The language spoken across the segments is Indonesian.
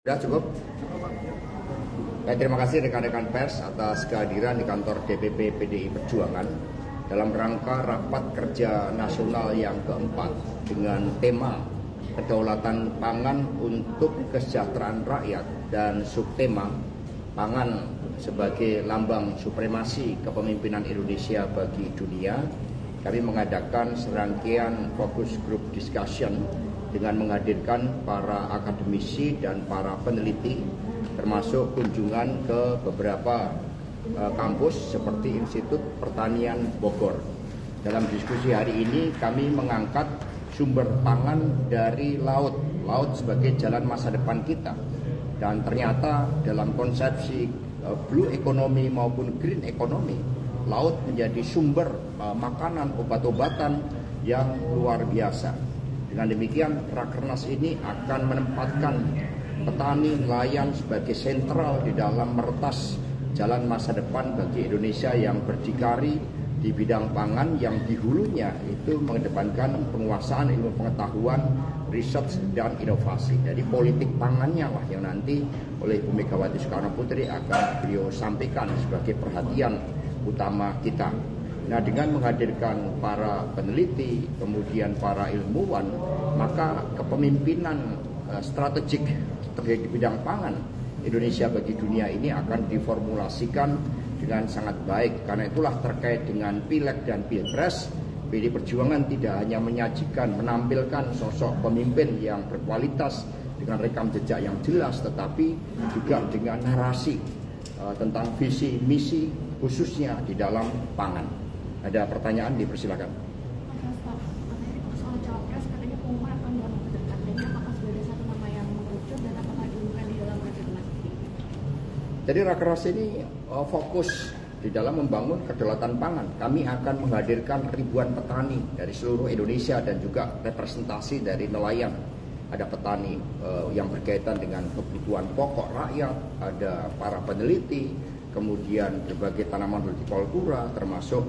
Sudah cukup? Baik, terima kasih rekan-rekan pers atas kehadiran di kantor DPP PDI Perjuangan dalam rangka rapat kerja nasional yang keempat dengan tema kedaulatan pangan untuk kesejahteraan rakyat dan subtema pangan sebagai lambang supremasi kepemimpinan Indonesia bagi dunia. Kami mengadakan serangkaian focus group discussion dengan menghadirkan para akademisi dan para peneliti, termasuk kunjungan ke beberapa kampus seperti Institut Pertanian Bogor. Dalam diskusi hari ini kami mengangkat sumber pangan dari laut sebagai jalan masa depan kita. Dan ternyata dalam konsepsi blue economy maupun green economy, laut menjadi sumber makanan, obat-obatan yang luar biasa. Dengan demikian, Rakernas ini akan menempatkan petani nelayan sebagai sentral di dalam meretas jalan masa depan bagi Indonesia yang berdikari di bidang pangan, yang di hulunya itu mengedepankan penguasaan ilmu pengetahuan, riset dan inovasi. Jadi politik pangannya lah yang nanti oleh Bu Megawati Soekarno Putri akan beliau sampaikan sebagai perhatian utama kita. Nah, dengan menghadirkan para peneliti, kemudian para ilmuwan, maka kepemimpinan strategik terkait di bidang pangan Indonesia bagi dunia ini akan diformulasikan dengan sangat baik. Karena itulah terkait dengan Pileg dan Pilpres, PDI Perjuangan tidak hanya menyajikan, menampilkan sosok pemimpin yang berkualitas dengan rekam jejak yang jelas, tetapi juga dengan narasi tentang visi misi khususnya di dalam pangan. Ada pertanyaan, dipersilakan. Soal cawapres katanya pengumuman akan dalam waktu dekat. Jadi apakah sudah ada satu nama yang mengerucut dan apakah diumumkan di dalam Rakernas? Jadi Rakernas ini fokus di dalam membangun kedaulatan pangan. Kami akan menghadirkan ribuan petani dari seluruh Indonesia dan juga representasi dari nelayan. Ada petani yang berkaitan dengan kebutuhan pokok rakyat, ada para peneliti, kemudian berbagai tanaman hortikultura termasuk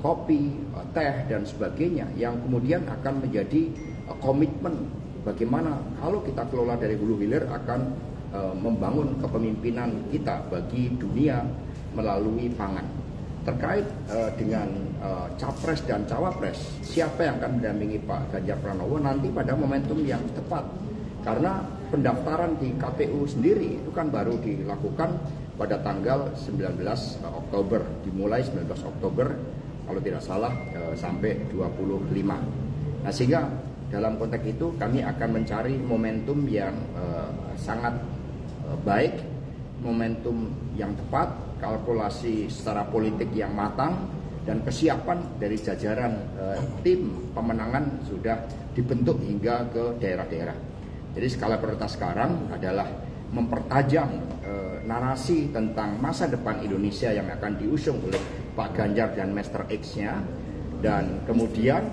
kopi, teh dan sebagainya, yang kemudian akan menjadi komitmen bagaimana kalau kita kelola dari hulu hilir akan membangun kepemimpinan kita bagi dunia melalui pangan. Terkait dengan capres dan cawapres, siapa yang akan mendampingi Pak Ganjar Pranowo nanti pada momentum yang tepat. Karena pendaftaran di KPU sendiri itu kan baru dilakukan pada tanggal 19 Oktober, dimulai 19 Oktober kalau tidak salah sampai 25. Nah, sehingga dalam konteks itu kami akan mencari momentum yang sangat baik, momentum yang tepat, kalkulasi secara politik yang matang, dan kesiapan dari jajaran tim pemenangan sudah dibentuk hingga ke daerah-daerah. Jadi skala prioritas sekarang adalah mempertajam narasi tentang masa depan Indonesia yang akan diusung oleh Pak Ganjar dan Master X-nya, dan kemudian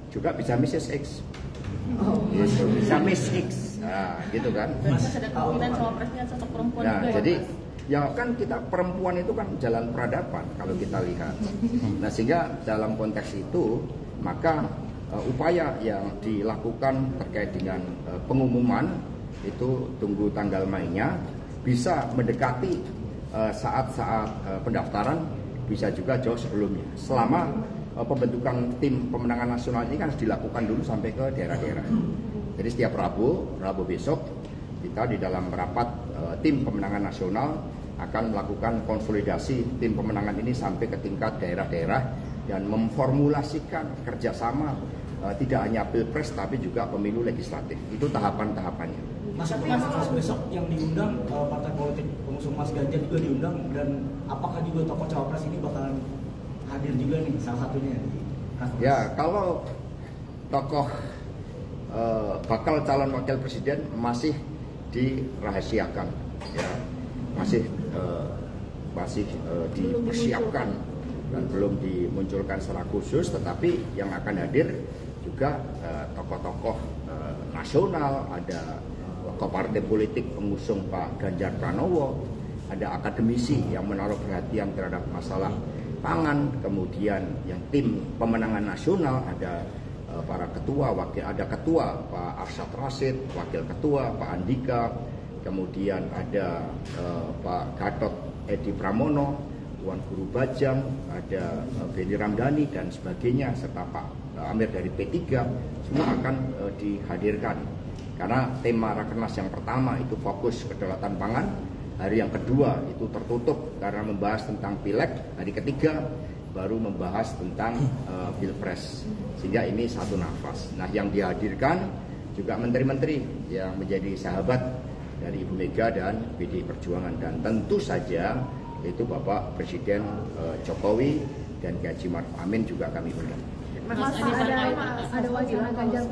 juga bisa Mrs. X, gitu, bisa Miss X, nah, gitu kan. Ada kemungkinan cawapresnya sosok perempuan Nah, juga jadi ya, ya kan kita perempuan itu kan jalan peradaban kalau kita lihat. Nah, sehingga dalam konteks itu maka upaya yang dilakukan terkait dengan pengumuman itu tunggu tanggal mainnya, bisa mendekati saat-saat pendaftaran, bisa juga jauh sebelumnya. Selama pembentukan tim pemenangan nasional ini kan harus dilakukan dulu sampai ke daerah-daerah. Jadi setiap Rabu besok kita di dalam rapat tim pemenangan nasional akan melakukan konsolidasi tim pemenangan ini sampai ke tingkat daerah-daerah dan memformulasikan kerjasama tidak hanya pilpres tapi juga pemilu legislatif. Itu tahapan-tahapannya. Mas besok yang diundang partai politik pengusung Mas Ganjar juga diundang, dan apakah juga tokoh cawapres ini bakalan hadir juga nih salah satunya? Ya, kalau tokoh bakal calon wakil presiden masih dirahasiakan, ya, masih dipersiapkan dan belum dimunculkan secara khusus, tetapi yang akan hadir juga tokoh-tokoh nasional, ada tokoh partai politik pengusung Pak Ganjar Pranowo, ada akademisi yang menaruh perhatian terhadap masalah pangan, kemudian yang tim pemenangan nasional ada para ketua, wakil, ada ketua Pak Arsyad Rashid, wakil ketua Pak Andika, kemudian ada Pak Gatot Edi Pramono, Tuan Guru Bajang, ada Benny Ramdhani dan sebagainya, serta Pak Amir dari P3, semua akan dihadirkan. Karena tema Rakernas yang pertama itu fokus kedaulatan pangan, hari yang kedua itu tertutup karena membahas tentang Pileg, hari ketiga baru membahas tentang Pilpres, sehingga ini satu nafas. Nah, yang dihadirkan juga menteri-menteri yang menjadi sahabat dari Ibu Mega dan PDI Perjuangan, dan tentu saja itu Bapak Presiden Jokowi dan Kiai Haji Ma'ruf Amin juga kami undang. Mas, ada wacana Ganjar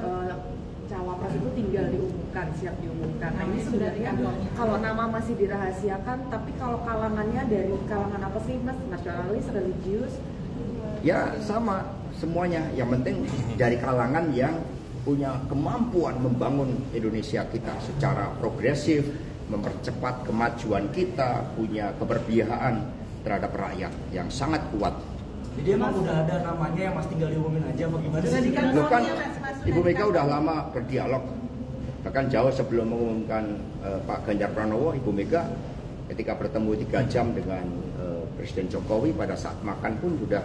cawapres itu tinggal diumumkan, siap diumumkan. Nah, ini sebenarnya kalau nama masih dirahasiakan, tapi kalau kalangannya dari kalangan apa sih, Mas? Nasionalis, religius? Ya sama semuanya. Yang penting dari kalangan yang punya kemampuan membangun Indonesia kita secara progresif, mempercepat kemajuan kita, punya keberpihakan terhadap rakyat yang sangat kuat. Jadi emang udah ada namanya yang Mas tinggal diumumin aja apa gimana sih? Loh kan Ibu Mega udah lama berdialog, bahkan jauh sebelum mengumumkan Pak Ganjar Pranowo, Ibu Mega ketika bertemu 3 jam dengan Presiden Jokowi pada saat makan pun sudah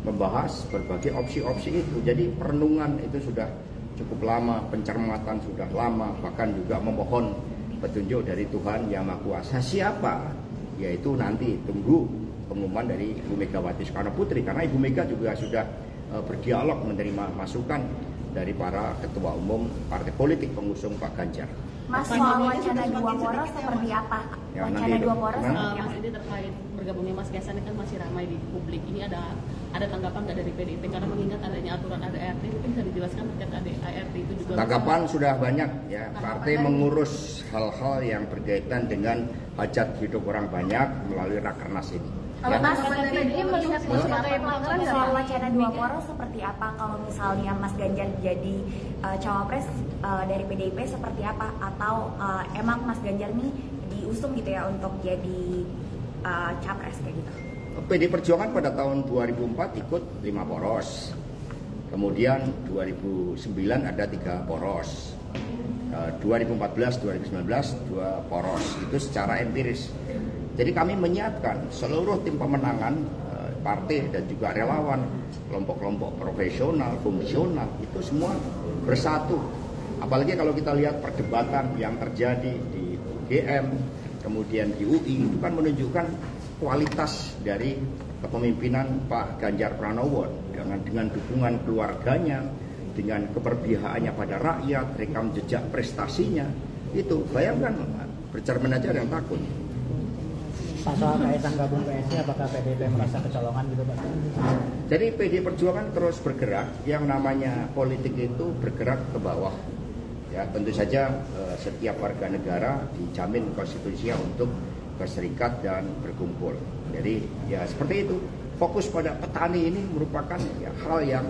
membahas berbagai opsi-opsi itu. Jadi perenungan itu sudah cukup lama, pencermatan sudah lama, bahkan juga memohon petunjuk dari Tuhan Yang Maha Kuasa. Siapa? Yaitu nanti tunggu pengumuman dari Ibu Megawati Soekarno Putri, karena Ibu Mega juga sudah berdialog menerima masukan dari para ketua umum partai politik pengusung Pak Ganjar. Mas, soal wacana 2 poros seperti apa? Ya, Wacana 2 poros seperti apa? Mas, ini terkait bergabungnya Mas Kaisang ini kan masih ramai di publik. Ini ada tanggapan nggak dari PDIP karena mengingat adanya aturan ADART, mungkin bisa dijelaskan terkait ADART itu juga. Tanggapan sudah banyak ya, partai mengurus hal-hal yang berkaitan dengan hajat hidup orang banyak melalui Rakernas ini. Kalau Ya. Mas PDI melihat sebagai pelanggaran soal wacana 2 poros seperti apa? Kalau misalnya Mas Ganjar jadi cawapres dari PDIP seperti apa? Atau emang Mas Ganjar nih diusung gitu ya untuk jadi capres kayak gitu? PDI Perjuangan pada tahun 2004 ikut 5 poros. Kemudian 2009 ada 3 poros. 2014, 2019 2 poros. Itu secara empiris. Jadi kami menyiapkan seluruh tim pemenangan partai dan juga relawan, kelompok-kelompok profesional, fungsional, itu semua bersatu. Apalagi kalau kita lihat perdebatan yang terjadi di UGM, kemudian di UI, itu kan menunjukkan kualitas dari kepemimpinan Pak Ganjar Pranowo dengan dukungan keluarganya, dengan keberpihakannya pada rakyat, rekam jejak prestasinya. Itu bayangkan, bercermin aja ada yang takut. Pak, soal Kaisang gabung PSI, apakah PDIP merasa kecolongan gitu Pak? Jadi PDI Perjuangan terus bergerak, yang namanya politik itu bergerak ke bawah. Ya, tentu saja setiap warga negara dijamin konstitusinya untuk berserikat dan berkumpul. Jadi ya seperti itu. Fokus pada petani ini merupakan ya, hal yang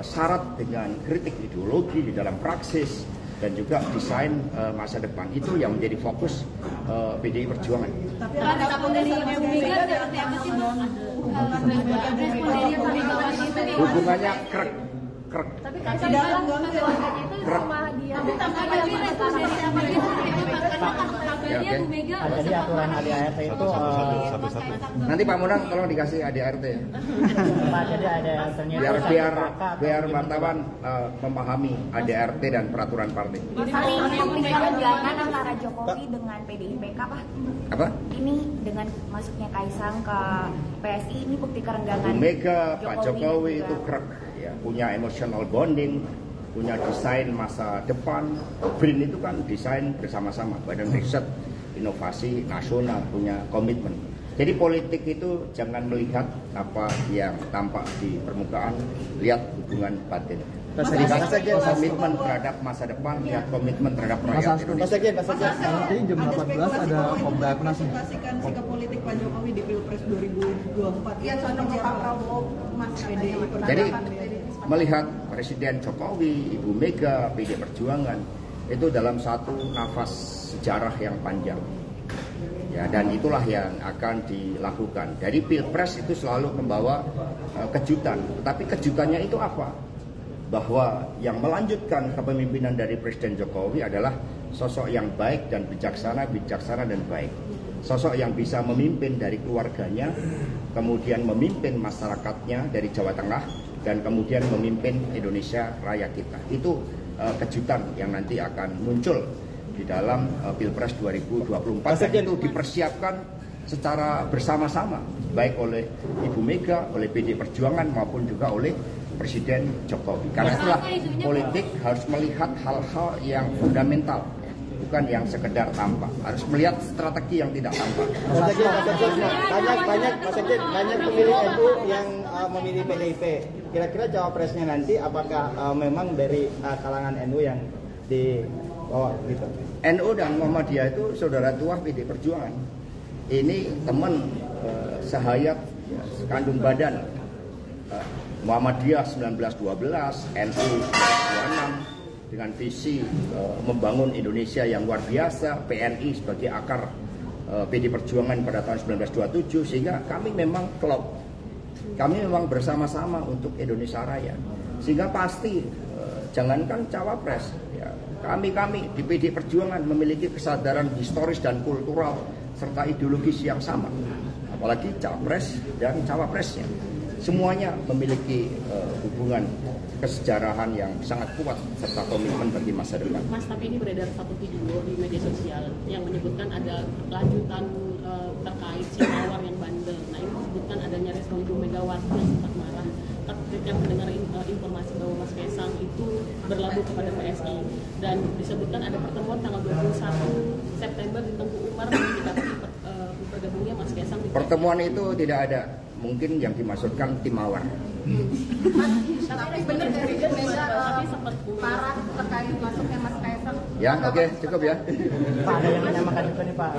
syarat dengan kritik ideologi di dalam praksis dan juga desain masa depan. Itu yang menjadi fokus PDI Perjuangan. Tapi dari Ibu Mega seperti apa sih Mas? Hubungannya krek. Tapi kan bilang keluarganya itu sama dia. Tapi tanggapan dia respon dari siapa dia seperti apa? Karena kabarnya Bu Mega. Jadi aturan ADART itu Nanti Pak Munang tolong dikasih ADART ya. Pak, jadi ADART-nya biar wartawan memahami ADART dan peraturan partai. Saling konflik kerenggangan antara Jokowi dengan PDIP Pak? Apa? Ini dengan masuknya Kaisang ke PSI ini bukti kerenggangan. Bu Mega, Pak Jokowi juga. itu krek, ya, punya emotional bonding, punya desain masa depan. BRIN itu kan desain bersama-sama, Badan Riset Inovasi Nasional, punya komitmen. Jadi politik itu jangan melihat apa yang tampak di permukaan, lihat hubungan batin. Lihat komitmen terhadap masa depan, lihat komitmen terhadap rakyat Indonesia. Nanti jam 18 ada Kompolnas nih. Pastikan sikap politik Pak Jokowi di Pilpres 2024. Iya, contohnya Pak Prabowo, Mas PDI. Jadi melihat Presiden Jokowi, Ibu Mega, PDI Perjuangan itu dalam satu nafas sejarah yang panjang. Ya, dan itulah yang akan dilakukan. Dari Pilpres itu selalu membawa kejutan. Tetapi kejutannya itu apa? Bahwa yang melanjutkan kepemimpinan dari Presiden Jokowi adalah sosok yang baik dan bijaksana dan baik. Sosok yang bisa memimpin dari keluarganya, kemudian memimpin masyarakatnya dari Jawa Tengah, dan kemudian memimpin Indonesia Raya kita. Itu kejutan yang nanti akan muncul di dalam Pilpres 2024, dan itu dipersiapkan secara bersama-sama, baik oleh Ibu Mega, oleh PD Perjuangan maupun juga oleh Presiden Jokowi. Karena itulah politik harus melihat hal-hal yang fundamental, bukan yang sekedar tampak. Harus melihat strategi yang tidak tampak. Banyak pemilih NU yang memilih PDIP. Kira-kira cawapresnya nanti apakah memang dari kalangan NU yang dibawa gitu? NU dan Muhammadiyah itu saudara tua PD Perjuangan. Ini teman sehayat, sekandung badan. Muhammadiyah 1912, NU 1926, dengan visi membangun Indonesia yang luar biasa, PNI sebagai akar PD Perjuangan pada tahun 1927, sehingga kami memang klop. Kami memang bersama-sama untuk Indonesia Raya. Sehingga pasti jangankan cawapres, ya, kami di PD Perjuangan memiliki kesadaran historis dan kultural serta ideologis yang sama. Apalagi capres dan cawapresnya. Semuanya memiliki hubungan kesejarahan yang sangat kuat serta komitmen bagi masa depan. Mas, tapi ini beredar satu video di media sosial yang menyebutkan ada lanjutan terkait si Mawar yang bandel. Nah, ini disebutkan adanya respon Ibu Megawati yang sempat marah ketika mendengar informasi bahwa Mas Kaisang itu berlabuh kepada PSI, dan disebutkan ada pertemuan tanggal 21 September di Tengku Umar mendekati bergabungnya Mas Kaisang. Pertemuan itu tidak ada. Mungkin yang dimaksudkan tim Mawar. Tapi benar dari Mega parah terkait masuknya Mas Kaisang. Ya, oke, cukup ya. Pak, ada yang menyamakan juga nih Pak,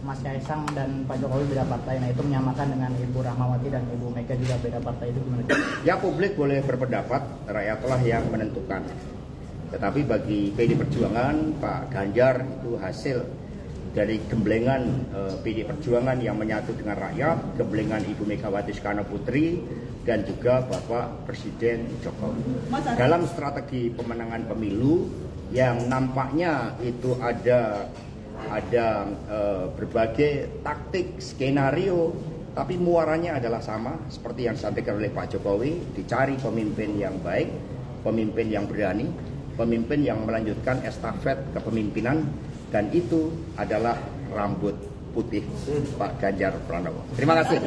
Mas Kaisang dan Pak Jokowi beda partai. Nah, itu menyamakan dengan Ibu Rahmawati dan Ibu Mega juga beda partai, itu gimana? Ya, publik boleh berpendapat, rakyatlah yang menentukan. Tetapi bagi PD Perjuangan, Pak Ganjar itu hasil dari gemblengan PD Perjuangan yang menyatu dengan rakyat, gemblengan Ibu Megawati Soekarno Putri, dan juga Bapak Presiden Jokowi. Dalam strategi pemenangan pemilu yang nampaknya itu ada berbagai taktik, skenario, tapi muaranya adalah sama seperti yang disampaikan oleh Pak Jokowi, dicari pemimpin yang baik, pemimpin yang berani, pemimpin yang melanjutkan estafet kepemimpinan, dan itu adalah rambut putih Pak Ganjar Pranowo. Terima kasih.